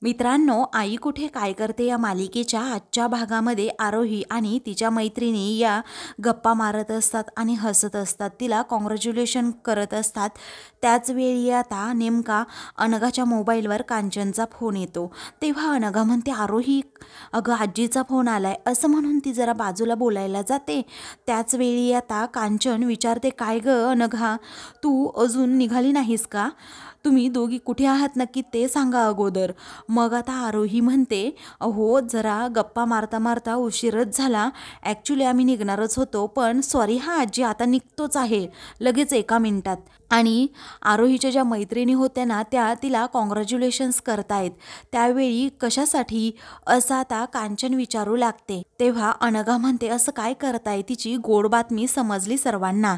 मित्रांनो, आई कुठे काय करते या मालिकेच्या आजच्या भागामध्ये आरोही आणि तिच्या मैत्रिणी या गप्पा मारत असतात आणि हसत असतात, तिला कॉंग्रॅच्युलेशन करत असतात. त्याच वेळी आता नेमका अनघाच्या मोबाईलवर कांचनचा फोन येतो. तेव्हा अनघा म्हणते, आरोही अगं आजीचा फोन आलाय, असं म्हणून ती जरा बाजूला बोलायला जाते. त्याच वेळी आता कांचन विचारते, काय ग अनघा, तू अजून निघाली नाहीस का? तुम्ही दोघी कुठे आहात नक्की ते सांगा अगोदर. मग आता आरोही म्हणते, अहो जरा गप्पा मारता मारता उशीरच झाला. ॲक्च्युली आम्ही निघणारच होतो, पण सॉरी हा आजी, आता निघतोच आहे लगेच 1 मिनिटात. आणि आरोहीच्या ज्या मैत्रिणी होत्या ना, त्या तिला कॉंग्रॅच्युलेशन्स करतायत. त्यावेळी कशासाठी असं आता कांचन विचारू लागते. तेव्हा अनघा म्हणते, असं काय करताय? तिची गोड बातमी समजली सर्वांना.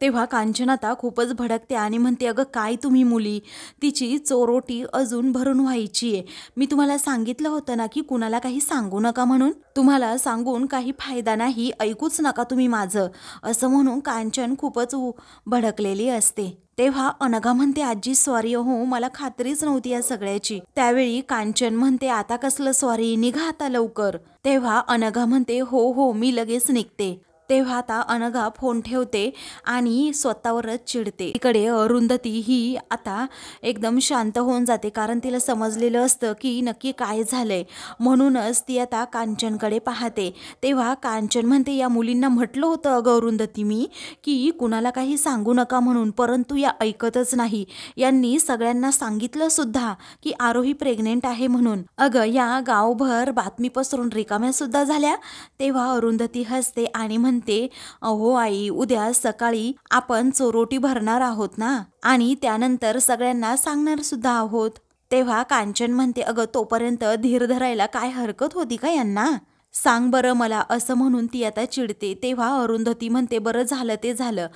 तेव्हा कांचन आता खूपच भडकते आणि म्हणते, अगं काय तुम्ही मुली, तिची चोरोटी अजून भरून व्हायची आहे. मी तुम्हाला सांगितलं होतं ना की कुणाला काही सांगू नका म्हणून. तुम्हाला सांगून काही फायदा नाही, ऐकूच नका तुम्ही माझं, असं म्हणून कांचन खूपच भडकलेली असते. तेव्हा अनघा म्हणते, आजी सॉरी हो, मला खात्रीच नव्हती या सगळ्याची. त्यावेळी कांचन म्हणते, आता कसलं सॉरी, निघा आता लवकर. तेव्हा अनघा म्हणते, हो हो मी लगेच निघते. तेव्हा आता अनघा फोन ठेवते आणि स्वतःवरच चिडते. इकडे अरुंधती ही आता एकदम शांत होऊन जाते, कारण तिला समजलेलं असतं की नक्की काय झालंय. म्हणूनच ती आता कांचनकडे पाहते. तेव्हा कांचन म्हणते, या मुलींना म्हटलं होतं अगं अरुंधती मी की कुणाला काही सांगू नका म्हणून, परंतु या ऐकतच नाही. यांनी सगळ्यांना सांगितलं सुद्धा की आरोही प्रेग्नेंट आहे म्हणून. अगं या गावभर बातमी पसरून रिकाम्या सुद्धा झाल्या. तेव्हा अरुंधती हसते आणि म्हणते, अहो आई, उद्या सकाळी आपण चोरोटी भरणार आहोत ना, आणि त्यानंतर सगळ्यांना सांगणार सुद्धा आहोत. तेव्हा कांचन म्हणते, अगं तोपर्यंत धीर धरायला काय हरकत होती का यांना? सांग बरं मला, असं म्हणून ती आता चिडते. तेव्हा अरुंधती म्हणते, बरं झालं ते झालं,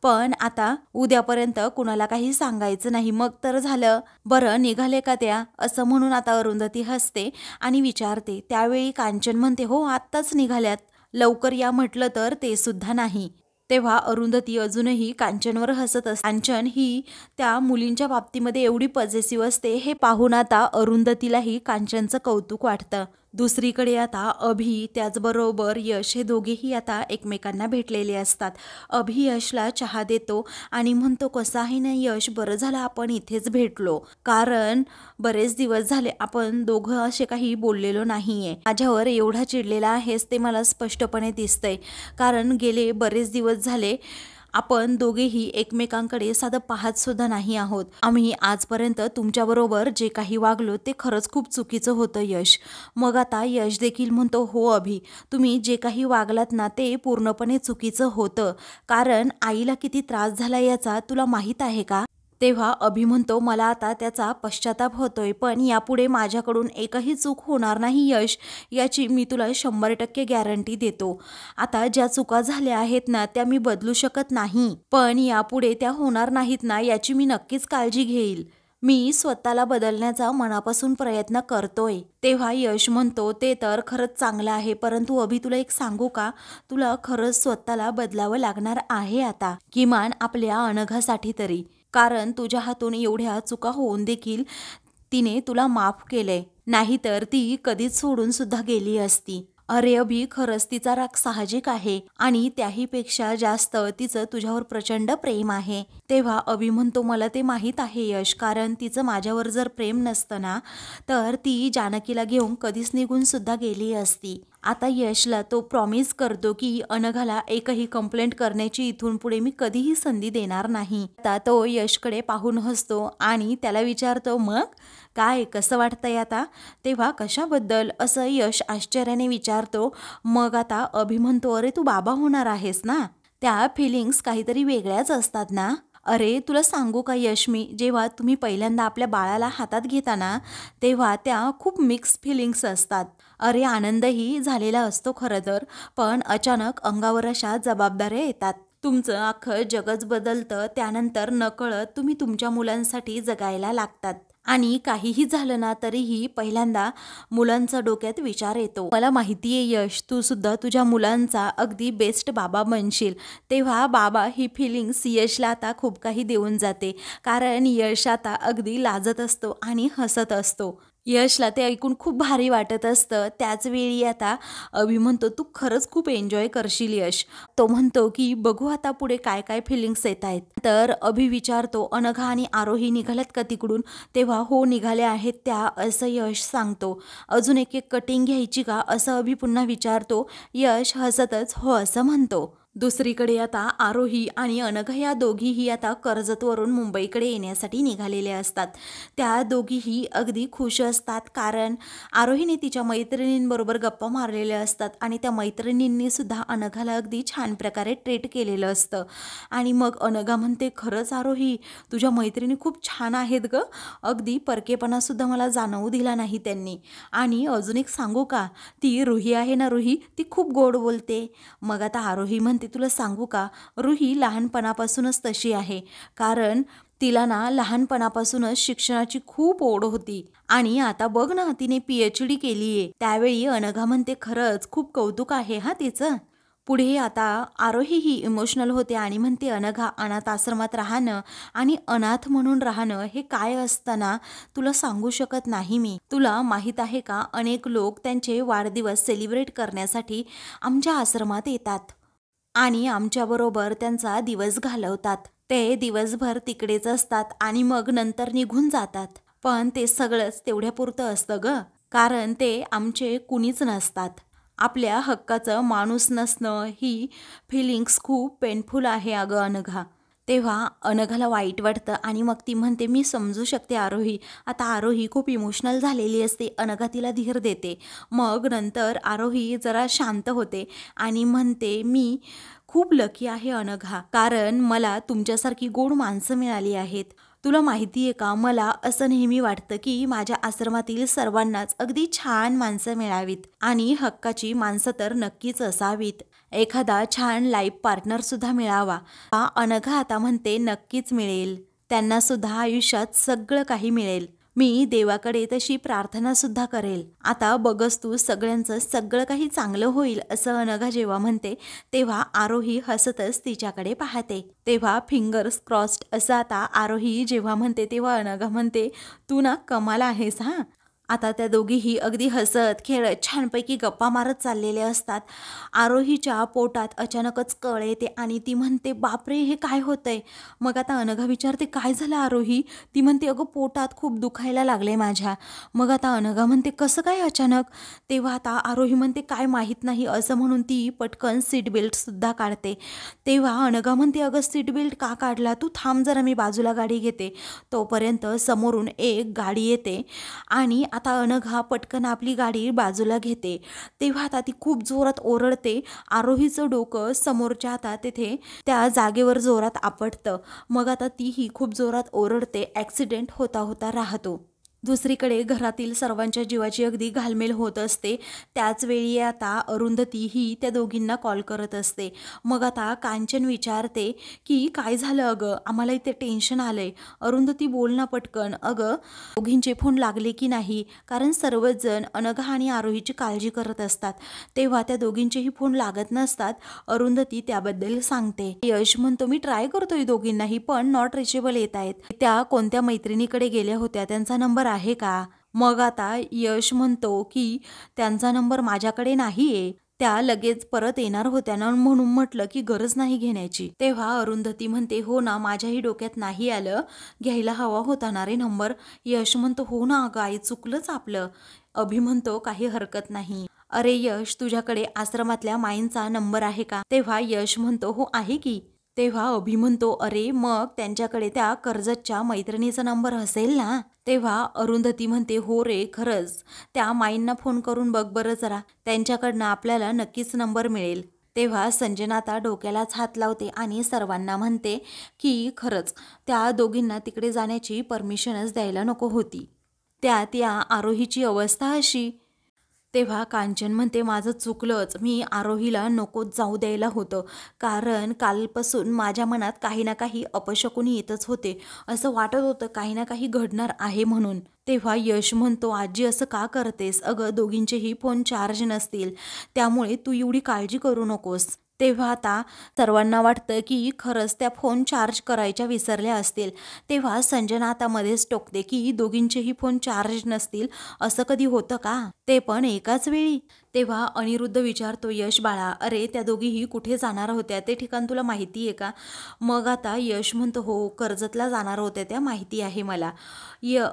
पण आता उद्यापर्यंत कुणाला काही सांगायचं नाही, मग तर झालं. बरं निघाले का त्या? असं म्हणून आता अरुंधती हसते आणि विचारते. त्यावेळी कांचन म्हणते, हो आत्ताच निघाल्यात, लवकर या म्हटलं तर ते सुद्धा नाही. तेव्हा अरुंधती अजूनही कांचनवर हसत असते. कांचन ही त्या मुलींच्या बाबतीमध्ये एवढी पॉझिटिव्ह असते, हे पाहून आता अरुंधतीलाही कांचनचं कौतुक वाटतं. दुसरीकडे आता अभि त्याचबरोबर यश हे दोघेही आता एकमेकांना भेटलेले असतात. अभि यशला चहा देतो आणि म्हणतो, कसं आहे ना यश, बरं झालं आपण इथेच भेटलो, कारण बरेच दिवस झाले आपण दोघं असे काही बोललेलो नाहीये. माझ्यावर एवढा चिडलेला आहेस ते मला स्पष्टपणे दिसतंय, कारण गेले बरेच दिवस झाले आपण दोघेही एकमेकांकडे साधं पाहत सुद्धा नाही आहोत. आम्ही आजपर्यंत तुमच्याबरोबर जे काही वागलो ते खरंच खूप चुकीचं होतं यश. मग आता यश देखील म्हणतो, हो अभि, तुम्ही जे काही वागलात ना ते पूर्णपणे चुकीचं होतं, कारण आईला किती त्रास झाला याचा तुला माहीत आहे का? तेव्हा अभि म्हणतो, मला आता त्याचा पश्चाताप होतोय, पण यापुढे माझ्याकडून एकही चूक होणार नाही यश, याची मी तुला 100% गॅरंटी देतो. आता ज्या चुका झाल्या आहेत ना त्या मी बदलू शकत नाही, पण यापुढे त्या होणार नाहीत ना याची मी नक्कीच काळजी घेईल. मी स्वतःला बदलण्याचा मनापासून प्रयत्न करतोय. तेव्हा यश म्हणतो, ते तर खरंच चांगलं आहे, परंतु अभि तुला एक सांगू का, तुला खरंच स्वतःला बदलावं लागणार आहे आता, किमान आपल्या अनघासाठी तरी, कारण तुझ्या हातून एवढ्या चुका होऊन देखील तिने तुला माफ केलंय, नाहीतर ती कधीच सोडून सुद्धा गेली असती. अरे अभि, खरंच तिचा राग साहजिक आहे आणि त्याहीपेक्षा जास्त तिचं तुझ्यावर प्रचंड प्रेम आहे. तेव्हा अभि म्हणतो, मला ते माहीत आहे यश, कारण तिचं माझ्यावर जर प्रेम नसतं ना तर ती जानकीला घेऊन कधीच निघून सुद्धा गेली असती. आता यशला तो प्रॉमिस करतो की अनघाला एकही कंप्लेंट करण्याची इथून पुढे मी कधीही संधी देणार नाही. आता तो यशकडे पाहून हसतो आणि त्याला विचारतो, मग काय, कसं वाटतंय आता? तेव्हा कशाबद्दल, असं यश आश्चर्याने विचारतो. मग आता अभि म्हणतो, अरे तू बाबा होणार आहेस ना, त्या फिलिंग्स काहीतरी वेगळ्याच असतात ना. अरे तुला सांगू का यश, मी जेव्हा तुम्ही पहिल्यांदा आपल्या बाळाला हातात घेता ना तेव्हा त्या खूप मिक्स फिलिंग्स असतात. अरे आनंदही झालेला असतो खरं तर, पण अचानक अंगावर अशा जबाबदाऱ्या येतात. तुमचं अख्खं जगच बदलतं, त्यानंतर नकळत तुम्ही तुमच्या मुलांसाठी जगायला लागतात. आणि काहीही झालं ना तरीही पहिल्यांदा मुलांचा डोक्यात विचार येतो. मला माहिती आहे यश, तू सुद्धा तुझ्या मुलांचा अगदी बेस्ट बाबा बनशील. तेव्हा बाबा ही फिलिंग्स यशला आता खूप काही देऊन जाते, कारण यश आता अगदी लाजत असतो आणि हसत असतो. यशला ते ऐकून खूप भारी वाटत असतं. त्याच वेळी आता अभि म्हणतो, तू खरंच खूप एन्जॉय करशील यश. तो म्हणतो की बघू आता पुढे काय काय फिलिंग्स येत आहेत. तर अभि विचारतो, अनघा आणि आरोही निघाल्यात का तिकडून? तेव्हा हो निघाले आहेत त्या, असं यश सांगतो. अजून एक एक कटिंग घ्यायची का, असं अभि पुन्हा विचारतो. यश हसतच हो असं म्हणतो. दुसरीकडे आता आरोही आणि अनघा या दोघीही आता कर्जतवरून मुंबईकडे येण्यासाठी निघालेल्या असतात. त्या दोघीही अगदी खुश असतात, कारण आरोहीने तिच्या मैत्रिणींबरोबर गप्पा मारलेल्या असतात आणि त्या मैत्रिणींनी सुद्धा अनघाला अगदी छान प्रकारे ट्रीट केलेलं असतं. आणि मग अनघा म्हणते, खरंच आरोही तुझ्या मैत्रिणी खूप छान आहेत ग, अगदी परकेपणासुद्धा मला जाणवू दिला नाही त्यांनी. आणि अजून एक सांगू का, ती रुही आहे ना, रुही ती खूप गोड बोलते. मग आता आरोही म्हणते, तुला सांगू का, रुही लहानपणापासूनच तशी आहे, कारण तिला ना लहानपणापासूनच शिक्षणाची खूप ओढ होती आणि आता बघ ना तिने PhD केलीये. त्यावेळी अनघा म्हणते, खरंच खूप कौतुक आहे हा तिचं. पुढे आता आरोही ही इमोशनल होते आणि म्हणते, अनघा अनाथ आश्रमात राहणं आणि अनाथ म्हणून राहणं हे काय असतं ना, तुला सांगू शकत नाही मी. तुला माहीत आहे का, अनेक लोक त्यांचे वाढदिवस सेलिब्रेट करण्यासाठी आमच्या आश्रमात येतात आणि आमच्याबरोबर त्यांचा दिवस घालवतात. ते दिवसभर तिकडेच असतात आणि मग नंतर निघून जातात. पण ते सगळंच तेवढ्यापुरतं असतं ग, कारण ते आमचे कुणीच नसतात. आपल्या हक्काचं माणूस नसणं ही फिलिंग्स खूप पेनफुल आहे अगं अनघा. तेव्हा अनघाला वाईट वाटतं आणि मग ती म्हणते, मी समजू शकते आरोही. आता आरोही खूप इमोशनल झालेली असते. अनघा तिला धीर देते. मग नंतर आरोही जरा शांत होते आणि म्हणते, मी खूप लकी आहे अनघा, कारण मला तुमच्यासारखी गोड माणसं मिळाली आहेत. तुला माहिती आहे का, मला असं नेहमी वाटतं की माझ्या आश्रमातील सर्वांनाच अगदी छान माणसं मिळावीत आणि हक्काची माणसं तर नक्कीच असावीत. एखादा छान लाईफ पार्टनर सुद्धा मिळावा. अनघा आता म्हणते, नक्कीच मिळेल. त्यांना सुद्धा आयुष्यात सगळं काही मिळेल. मी देवाकडे तशी प्रार्थना सुद्धा करेल. आता बघस तू, सगळ्यांचं सगळं काही चांगलं होईल, असं अनघा जेव्हा म्हणते तेव्हा आरोही हसतच तिच्याकडे पाहते. तेव्हा फिंगर्स क्रॉस्ड असं आता आरोही जेव्हा म्हणते तेव्हा अनघा म्हणते, तू ना कमाल आहेस हा. आता त्या दोघीही अगदी हसत खेळत छानपैकी गप्पा मारत चाललेले असतात. आरोहीच्या पोटात अचानकच कळ येते आणि ती म्हणते, बापरे हे काय होतंय. मग आता अनघा विचारते, काय झालं आरोही. ती म्हणते, अगं पोटात खूप दुखायला लागले माझ्या. मग आता अनघा म्हणते, कसं काय अचानक. तेव्हा आता आरोही म्हणते, काय माहीत नाही, असं म्हणून ती पटकन सीट बेल्टसुद्धा काढते. तेव्हा अनघा म्हणते, अगं सीट बेल्ट का काढला, तू थांब जरा, मी बाजूला गाडी घेते. तोपर्यंत समोरून एक गाडी येते आणि आता अनघा पटकन आपली गाडी बाजूला घेते. तेव्हा आता ती खूप जोरात ओरडते. आरोहीचं डोकं समोरच्या आता तिथे त्या जागेवर जोरात आपटतं. मग आता तीही खूप जोरात ओरडते. ॲक्सिडेंट होता होता राहतो. दुसरीकडे घरातील सर्वांच्या जीवाची अगदी घालमेल होत असते. त्याच वेळी आता अरुंधती ही त्या दोघींना कॉल करत असते. मग आता कांचन विचारते की काय झालं अगं, आम्हाला इथे टेन्शन आलंय. अरुंधती बोल ना पटकन. अगं दोघींचे फोन लागले की नाही, कारण सर्वच जण अनघा आणि आरोहीची काळजी करत असतात. तेव्हा त्या दोघींचेही फोन लागत नसतात. अरुंधती त्याबद्दल सांगते. यश म्हणतो, मी ट्राय करतोय दोघींनाही, पण नॉट रिचेबल येत आहेत. त्या कोणत्या मैत्रिणीकडे गेल्या होत्या, त्यांचा नंबर आहे का. मग आता यश म्हणतो की त्यांचा नंबर माझ्याकडे नाहीये, त्या लगेच परत येणार होत्या ना, म्हणून म्हटलं की गरज नाही घेण्याची. तेव्हा अरुंधती म्हणते, हो ना, माझ्याही डोक्यात नाही आलं, घ्यायला हवा होता ना रे नंबर. यश म्हणतो, हो ना अगं आई, चुकलंच आपलं. अभि म्हणतो, काही हरकत नाही. अरे यश, तुझ्याकडे आश्रमातल्या माईंचा नंबर आहे का. तेव्हा यश म्हणतो, हो आहे की. तेव्हा अभि म्हणतो, अरे मग त्यांच्याकडे त्या कर्जतच्या मैत्रिणीचा नंबर असेल ना. तेव्हा अरुंधती म्हणते, हो रे, खरंच त्या माईंना फोन करून बघ बरं जरा, त्यांच्याकडनं आपल्याला नक्कीच नंबर मिळेल. तेव्हा संजना आता डोक्यालाच हात लावते आणि सर्वांना म्हणते की खरंच त्या दोघींना तिकडे जाण्याची परमिशनच द्यायला नको होती. त्यात या आरोहीची अवस्था अशी. तेव्हा कांचन म्हणते, माझं चुकलंच, मी आरोहीला नकोच जाऊ द्यायला होतं, कारण कालपासून माझ्या मनात काही ना काही अपशकुनी येतच होते. असं वाटत होतं काही ना काही घडणार आहे म्हणून. तेव्हा यश म्हणतो, आजी असं का करतेस. अगं दोघींचेही फोन चार्ज नसतील, त्यामुळे तू एवढी काळजी करू नकोस. तेव्हा आता सर्वांना वाटतं की खरंच त्या फोन चार्ज करायच्या विसरल्या असतील. तेव्हा संजना आता मध्येच टोकते की दोघींचेही फोन चार्ज नसतील, असं कधी होतं का? ते पण एकाच वेळी? तेव्हा अनिरुद्ध विचारतो, यश बाळा, अरे त्या दोघीही कुठे जाणार होत्या ते ठिकाण तुला माहिती आहे का? मग आता यश म्हणतो, हो कर्जतला जाणार होत्या त्या माहिती आहे मला.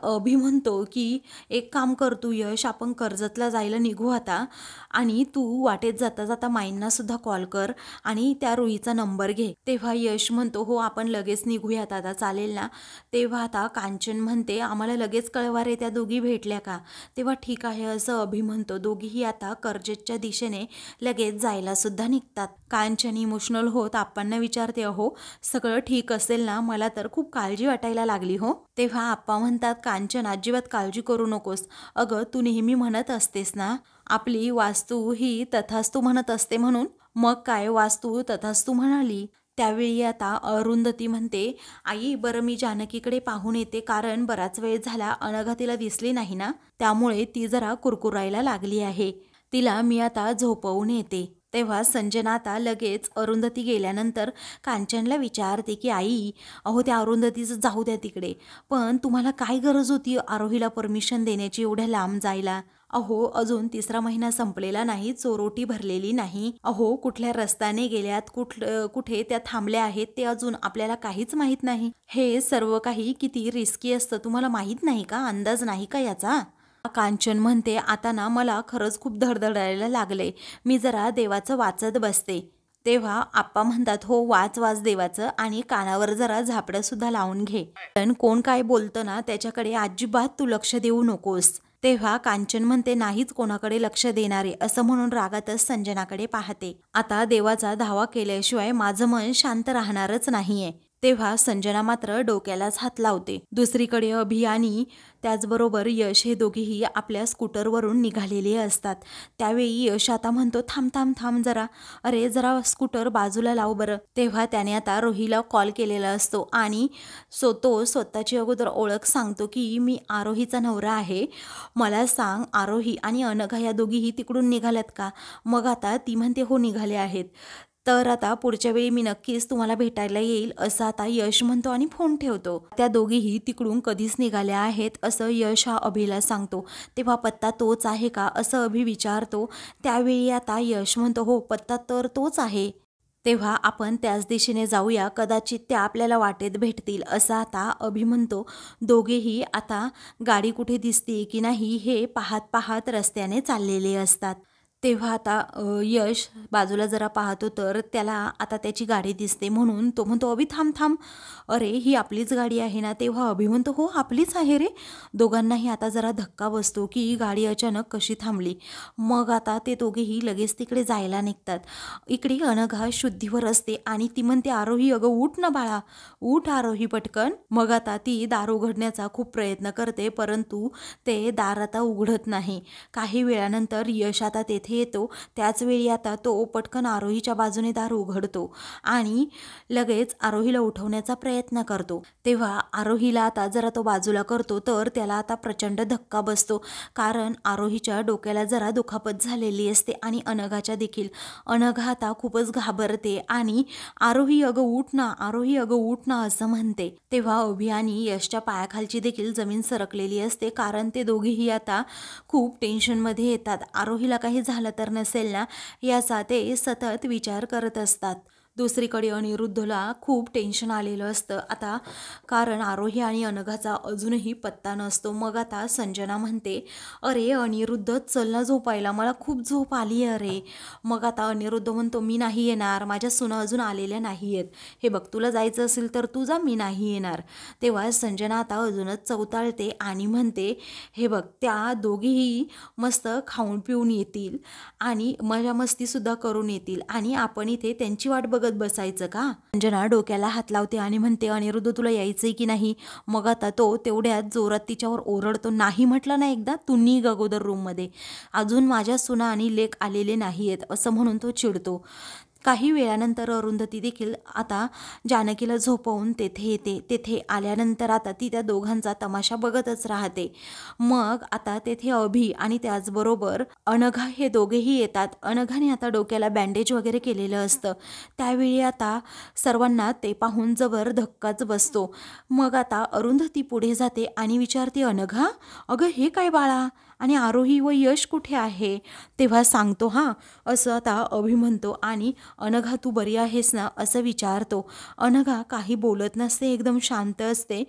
अभि म्हणतो की एक काम कर तू यश, आपण कर्जतला जायला निघू आता आणि तू वाटेत जाता जाता माईंना सुद्धा कॉल कर आणि त्या रुहीचा नंबर घे. तेव्हा यश म्हणतो, हो आपण लगेच निघूयात आता, चालेल ना? तेव्हा आता कांचन म्हणते, आम्हाला लगेच कळवा रे त्या दोघी भेटल्या का? तेव्हा ठीक आहे असं अभि म्हणतो. दोघीही आता कर्जतच्या दिशेने लगेच जायला सुद्धा निघतात. कांचन इमोशनल होत आप्पांना विचारते, अहो सगळं ठीक असेल ना? मला तर खूप काळजी वाटायला लागली हो. तेव्हा आप्पा म्हणतात, कांचन अजिबात काळजी करू नकोस. अगं तू नेहमी म्हणत असतेस ना, आपली वास्तू ही तथास्तू म्हणत असते म्हणून. मग काय, वास्तू तथास्तू म्हणाली. त्यावेळी आता अरुंधती म्हणते, आई बरं मी जानकीकडे पाहून येते, कारण बराच वेळ झाला अनघा तिला दिसली नाही ना, त्यामुळे ती जरा कुरकुरायला लागली आहे. तिला मी आता झोपवून येते. तेव्हा संजना आता लगेच अरुंधती गेल्यानंतर कांचनला विचारते की आई, अहो त्या अरुंधतीचं जाऊ द्या तिकडे, पण तुम्हाला काय गरज होती आरोहीला परमिशन देण्याची एवढ्या लांब जायला? अहो अजून 3रा महिना संपलेला नाही, चोरोटी भरलेली नाही. अहो कुठल्या रस्त्याने गेल्यात, कुठे त्या थांबल्या आहेत ते अजून आपल्याला काहीच माहीत नाही. हे सर्व काही किती रिस्की असतं तुम्हाला माहीत नाही का? अंदाज नाही का याचा? कांचन म्हणते, आता ना मला खरंच खूप धडधडायला लागले, मी जरा देवाचं वाचत बसते. तेव्हा आप्पा म्हणतात, हो वाच वाच देवाचं आणि कानावर जरा झापडं सुद्धा लावून घे. पण कोण काय बोलतं ना त्याच्याकडे अजिबात तू लक्ष देऊ नकोस. तेव्हा कांचन म्हणते, नाहीच कोणाकडे लक्ष देणारे, असं म्हणून रागातच संजनाकडे पाहते. आता देवाचा धावा केल्याशिवाय माझं मन शांत राहणारच नाहीये. तेव्हा संजना मात्र डोक्यालाच हात लावते. दुसरीकडे अभि आणि त्याचबरोबर यश हे दोघेही आपल्या स्कूटरवरून निघालेले असतात. त्यावेळी यश आता म्हणतो, थांब थांब थांब जरा, अरे जरा स्कूटर बाजूला लाव बरं. तेव्हा त्याने आता रोहीला कॉल केलेला असतो आणि तो स्वतःची अगोदर ओळख सांगतो की मी आरोहीचा नवरा आहे, मला सांग आरोही आणि अनघा या दोघीही तिकडून निघाल्यात का? मग आता ती म्हणते, हो निघाले आहेत. तर आता पुढच्या वेळी मी नक्कीच तुम्हाला भेटायला येईल, असं आता यश म्हणतो आणि फोन ठेवतो. त्या दोघीही तिकडून कधीच निघाल्या आहेत असं यश हा अभिला सांगतो. तेव्हा पत्ता तोच आहे का असं अभि विचारतो. त्यावेळी आता यश म्हणतो, हो पत्ता तर तोच आहे. तेव्हा आपण त्याच दिशेने जाऊया, कदाचित त्या आपल्याला वाटेत भेटतील, असं आता अभि म्हणतो. दोघेही आता गाडी कुठे दिसते की नाही हे पाहत पाहत रस्त्याने चाललेले असतात. तेव्हा आता यश बाजूला जरा पाहतो तर त्याला आता त्याची गाडी दिसते, म्हणून तो म्हणतो, अभि थांब थांब, अरे ही आपलीच गाडी आहे ना? तेव्हा अभि म्हणतो, हो आपलीच आहे रे. दोघांनाही आता जरा धक्का बसतो की गाडी अचानक कशी थांबली. मग आता ते दोघेही लगेच तिकडे जायला निघतात. इकडे अनघा शुद्धीवर असते आणि ती म्हणते, आरोही अगं उठ ना बाळा, उठ आरोही पटकन. मग आता ती दार उघडण्याचा खूप प्रयत्न करते, परंतु ते दार आता उघडत नाही. काही वेळानंतर यश आता तेथे येतो. त्याच वेळी आता तो पटकन आरोहीच्या बाजूने दार उघडतो आणि लगेच आरोहीला उठवण्याचा प्रयत्न करतो. तेव्हा आरोहीला आता जरा तो बाजूला करतो तर त्याला आता प्रचंड धक्का बसतो, कारण आरोहीच्या डोक्याला जरा दुखापत झालेली असते आणि अनघाच्या देखील. अनघा आता खूपच घाबरते आणि आरोही अगं उठ ना, आरोही अगं उठ ना असं म्हणते. तेव्हा अभि आणि यशच्या पायाखालची देखील जमीन सरकलेली असते, कारण ते दोघेही आता खूप टेन्शनमध्ये येतात. आरोहीला काही झालं तर नसेल ना याचा ते सतत विचार करत असतात. दुसरीकडे अनिरुद्धला खूप टेन्शन आलेलं असतं आता, कारण आरोही आणि अनघाचा अजूनही पत्ता नसतो. मग आता संजना म्हणते, अरे अनिरुद्ध चल ना झोपायला, मला खूप झोप आली आहे अरे. मग आता अनिरुद्ध म्हणतो, मी नाही येणार, माझ्या सुना अजून आलेल्या नाही आहेत. हे बघ तुला जायचं असेल तर तू जा, मी नाही येणार. तेव्हा संजना आता अजूनच चवताळते आणि म्हणते, हे बघ त्या दोघीही मस्त खाऊन पिऊन येतील आणि मजा मस्तीसुद्धा करून येतील आणि आपण इथे त्यांची वाट बघत बसायचं का? संजना डोक्याला हात लावते आणि म्हणते, अनिरुद्ध तुला यायचंय की नाही? मग आता तो तेवढ्यात जोरात तिच्यावर ओरडतो, नाही म्हटलं ना एकदा, तू निघ अगोदर रूममध्ये, अजून माझ्या सुना आणि लेक आलेले नाही आहेत, असं म्हणून तो चिडतो. काही वेळानंतर अरुंधती देखील आता जानकीला झोपवून तेथे येते. तेथे आल्यानंतर आता ती त्या दोघांचा तमाशा बघतच राहते. मग आता तेथे अभि आणि त्याचबरोबर अनघा हे दोघेही येतात. अनघाने आता डोक्याला बँडेज वगैरे केलेलं असतं. त्यावेळी आता सर्वांना ते पाहून जबर धक्काच बसतो. मग आता अरुंधती पुढे जाते आणि विचारते, अनघा, अगं हे काय बाळा, आणि आरोही व यश कुठे आहे? तेव्हा सांगतो हां, असं आता अभि म्हणतो. आणि अनघा तू बरी आहेस ना, असं विचारतो. अनघा काही बोलत नसते, एकदम शांत असते.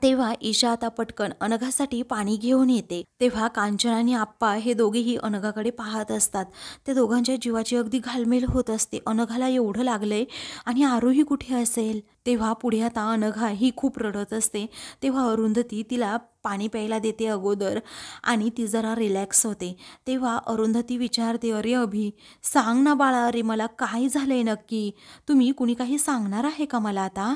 तेव्हा ईशा आता पटकन अनघासाठी पाणी घेऊन येते. तेव्हा कांचन आणि आप्पा हे दोघेही अनघाकडे पाहत असतात. त्या दोघांच्या जीवाची अगदी घालमेल होत असते. अनघाला एवढं लागलंय आणि आरोही कुठे असेल? तेव्हा पुढे आता अनघा ही खूप रडत असते. तेव्हा अरुंधती तिला पाणी प्यायला देते अगोदर आणि ती जरा रिलॅक्स होते. तेव्हा अरुंधती विचारते, अरे अभि, सांग ना बाळा, अरे मला काय झालंय नक्की? तुम्ही कुणी काही सांगणार आहे का मला आता?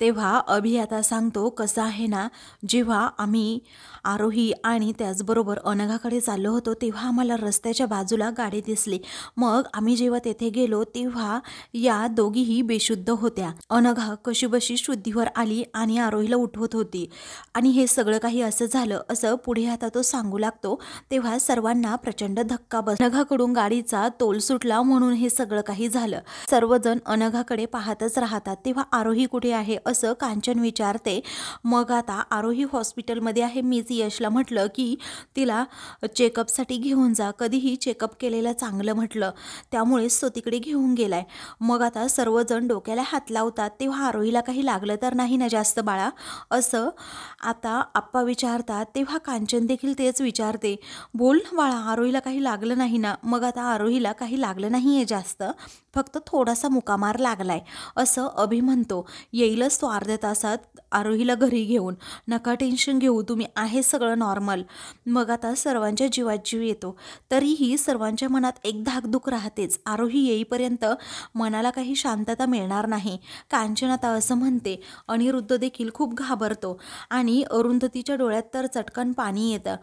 तेव्हा अभि आता सांगतो, कसं आहे ना, जेव्हा आम्ही आरोही आणि त्याचबरोबर अनघाकडे चाललो होतो तेव्हा आम्हाला रस्त्याच्या बाजूला गाडी दिसली. मग आम्ही जेव्हा तेथे गेलो तेव्हा या दोघीही बेशुद्ध होत्या. अनघा कशीबशी शुद्धीवर आली आणि आरोहीला उठवत होती आणि हे सगळं काही असं झालं, असं पुढे आता तो सांगू लागतो. तेव्हा सर्वांना प्रचंड धक्का बस. अनघाकडून गाडीचा तोल सुटला म्हणून हे सगळं काही झालं. सर्वजण अनघाकडे पाहतच राहतात. तेव्हा आरोही कुठे आहे असं कांचन विचारते. मग आता आरोही हॉस्पिटलमध्ये आहे. मीच यशला म्हटलं की तिला चेकअपसाठी घेऊन जा, कधीही चेकअप केलेलं चांगलं म्हटलं, त्यामुळेच तो तिकडे घेऊन गेलाय. मग आता सर्वजण डोक्याला हात लावतात. तेव्हा आरोहीला काही लागलं तर नाही ना जास्त बाळा, असं आता आप्पा विचारतात. तेव्हा कांचन देखील तेच विचारते, बोल ना बाळा, आरोहीला काही लागलं नाही ना? मग आता आरोहीला काही लागलं नाहीये जास्त, फक्त थोडासा मुकामार लागलाय असं अभि म्हणतो. येईलच तो अर्ध्या तासात आरोहीला घरी घेऊन, नका टेन्शन घेऊ, तुम्ही आहे सगळं नॉर्मल. मग आता सर्वांच्या जीवात जीव येतो. तरीही सर्वांच्या मनात एक धाकधूक राहतेच. आरोही येईपर्यंत मनाला काही शांतता मिळणार नाही. कांचन आता असं म्हणते. अनिरुद्ध देखील खूप घाबरतो आणि अरुंधतीच्या डोळ्यात तर चटकन पाणी येतं.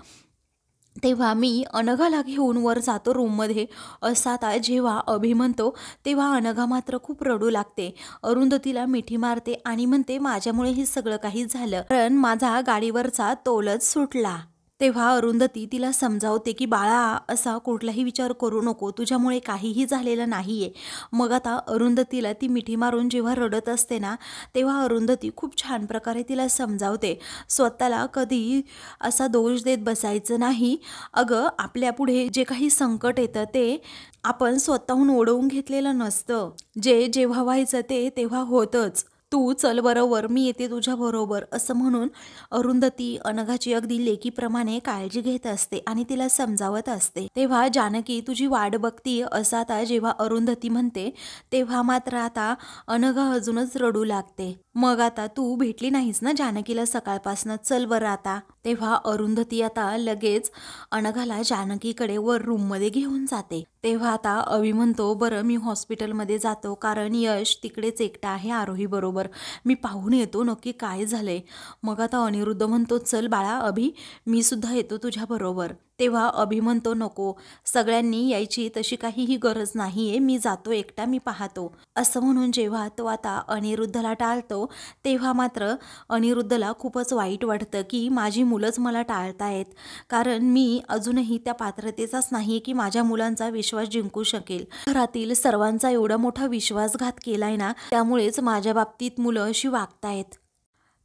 तेव्हा मी अनघाला घेऊन वर जातो रूममध्ये. असा आता जेव्हा अभि म्हणतो तेव्हा अनघा मात्र खूप रडू लागते. अरुंधतीला मिठी मारते आणि म्हणते, माझ्यामुळे हे सगळं काही झालं, कारण माझा गाडीवरचा तोलच सुटला. तेव्हा अरुंधती तिला समजावते की बाळा, असा कुठलाही विचार करू नको, तुझ्यामुळे काहीही झालेलं नाहीये. मग आता अरुंधतीला ती मिठी मारून जेव्हा रडत असते ना, तेव्हा अरुंधती खूप छान प्रकारे तिला समजावते, स्वतःला कधी असा दोष देत बसायचं नाही. अगं, आपल्या पुढे जे काही संकट येतं ते आपण स्वतःहून ओढवून घेतलेलं नसतं. जे जेव्हा व्हायचं ते तेव्हा होतंच. तू चल बरोबर, मी येते तुझ्या बरोबर, असं म्हणून अरुंधती अनघाची अगदी लेकीप्रमाणे काळजी घेत असते आणि तिला समजावत असते. तेव्हा जानकी तुझी वाट बघती, असं आता जेव्हा अरुंधती म्हणते तेव्हा मात्र आता अनघा अजूनच रडू लागते. मग आता तू भेटली नाहीस ना जानकीला सकाळपासनं, चल बरं आता. तेव्हा अरुंधती आता लगेच अनघाला जानकीकडे वर रूममध्ये घेऊन जाते. तेव्हा आता अभि म्हणतो, बरं मी हॉस्पिटलमध्ये जातो, कारण यश तिकडेच एकटा आहे आरोही बरोबर, मी पाहून येतो नक्की काय झालंय. मग आता अनिरुद्ध म्हणतो, चल बाळा अभि, मी सुद्धा येतो तुझ्या बरोबर. तेव्हा अभि म्हणतो, नको, सगळ्यांनी यायची तशी काहीही गरज नाहीये, मी जातो एकटा, मी पाहतो. असं म्हणून जेव्हा तो आता अनिरुद्धला टाळतो तेव्हा मात्र अनिरुद्धला खूपच वाईट वाटतं की माझी मुलंच मला टाळतायत, कारण मी अजूनही त्या पात्रतेचाच नाहीये की माझ्या मुलांचा विश्वास जिंकू शकेल. घरातील सर्वांचा एवढा मोठा विश्वासघात केलाय ना, त्यामुळेच माझ्या बाबतीत मुलं अशी वागतायत.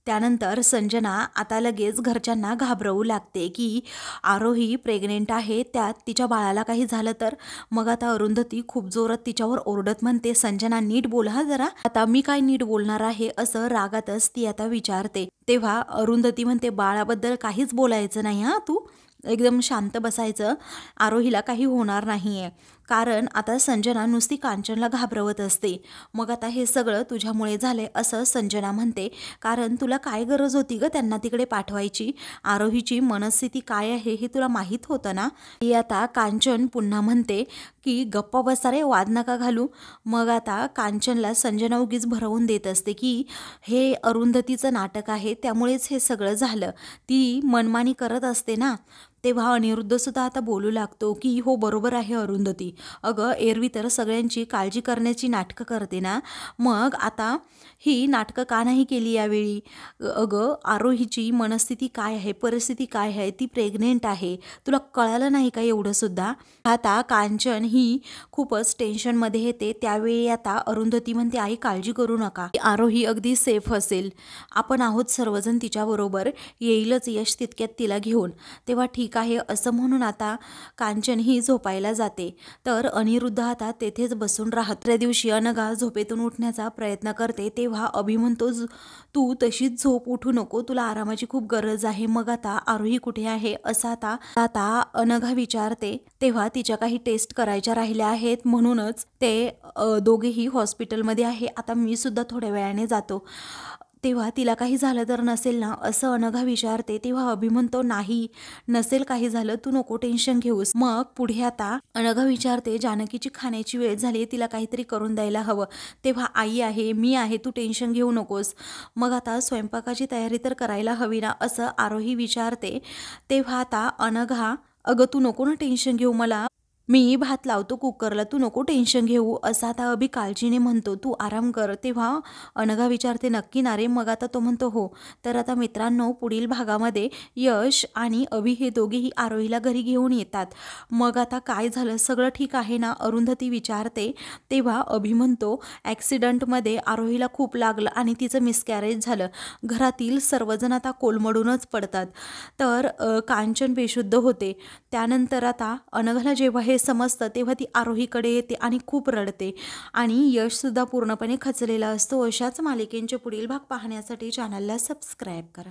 त्यानंतर संजना आता लगेच घरच्यांना घाबरवू लागते की आरोही प्रेग्नेंट आहे, त्यात तिच्या बाळाला काही झालं तर. मग आता अरुंधती खूप जोरात तिच्यावर ओरडत म्हणते, संजना नीट बोल हा जरा. आता मी काय नीट बोलणार आहे, असं रागातच ती आता विचारते. तेव्हा अरुंधती म्हणते, बाळाबद्दल काहीच बोलायचं नाही हा, तू एकदम शांत बसायचं, आरोहीला काही होणार नाहीये. कारण आता संजना नुसती कांचनला घाबरवत असते. मग आता हे सगळं तुझ्यामुळे झालंय असं संजना म्हणते, कारण तुला काय गरज होती ग त्यांना तिकडे पाठवायची? आरोहीची मनस्थिती काय आहे हे तुला माहीत होतं ना. ही आता कांचन पुन्हा म्हणते की गप्पा बसा रे, वाद नका घालू. मग आता कांचनला संजना उगीच भरवून देत असते की हे अरुंधतीचं नाटक आहे, त्यामुळेच हे सगळं झालं, ती मनमानी करत असते ना. तेव्हा अनिरुद्ध सुद्धा आता बोलू लागतो की हो बरोबर आहे अरुंधती, अगं एरवी तर सगळ्यांची काळजी करण्याची नाटकं करते ना, मग आता ही नाटकं का नाही केली यावेळी? अगं आरोहीची मनस्थिती काय आहे, परिस्थिती काय आहे, ती प्रेग्नेंट आहे, तुला कळालं नाही का एवढं सुद्धा? आता कांचन ही खूपच टेन्शनमध्ये येते. त्यावेळी आता अरुंधती म्हणते आई काळजी करू नका, आरोही अगदी सेफ असेल, आपण आहोत सर्वजण तिच्याबरोबर, येईलच यश तितक्यात तिला घेऊन. तेव्हा ठीक आहे असं म्हणून आता कांचन ही झोपायला जाते. तर अनिरुद्ध आता तेथेच बसून राहत. दुसऱ्या दिवशी अनघा झोपेतून उठण्याचा प्रयत्न करते. तेव्हा अभि म्हणतो तू तशीच झोप, उठू नको, तुला आरामाची खूप गरज आहे. मग आता आरोही कुठे आहे असं आता आता अनघा विचारते. तेव्हा तिच्या काही टेस्ट करायच्या राहिल्या आहेत म्हणूनच ते दोघेही हॉस्पिटलमध्ये आहे. आता मी सुद्धा थोड्या वेळाने जातो. तेव्हा तिला काही झालं तर नसेल ना असं अनघा विचारते. तेव्हा अभि म्हणतो नाही, नसेल काही झालं, तू नको टेन्शन घेऊस. मग पुढे आता अनघा विचारते जानकीची खाण्याची वेळ झाली, तिला काहीतरी करून द्यायला हवं. तेव्हा आई आहे, मी आहे, तू टेन्शन घेऊ नकोस. मग आता स्वयंपाकाची तयारी तर करायला हवी ना असं आरोही विचारते. तेव्हा आता अनघा अगं तू नको ना टेन्शन घेऊ, मी भात लावतो कुकरला, तू नको टेन्शन घेऊ असं आता अभि काळजीने म्हणतो. तू आराम कर. तेव्हा अनघा विचारते नक्की ना रे? मग आता तो म्हणतो हो. तर आता मित्रांनो पुढील भागामध्ये यश आणि अभि हे दोघेही आरोहीला घरी घेऊन येतात. मग आता काय झालं, सगळं ठीक आहे ना अरुंधती विचारते. तेव्हा अभि म्हणतो ॲक्सिडंटमध्ये आरोहीला खूप लागलं आणि तिचं मिसकॅरेज झालं. घरातील सर्वजण आता कोलमडूनच पडतात. तर कांचन बेशुद्ध होते. त्यानंतर आता अनघाला जेव्हा हे समजतं तेव्हा ती आरोहीकडे येते आणि खूप रडते आणि यशसुद्धा पूर्णपणे खचलेला असतो. अशाच मालिकेंचे पुढील भाग पाहण्यासाठी चॅनलला सबस्क्राईब करा.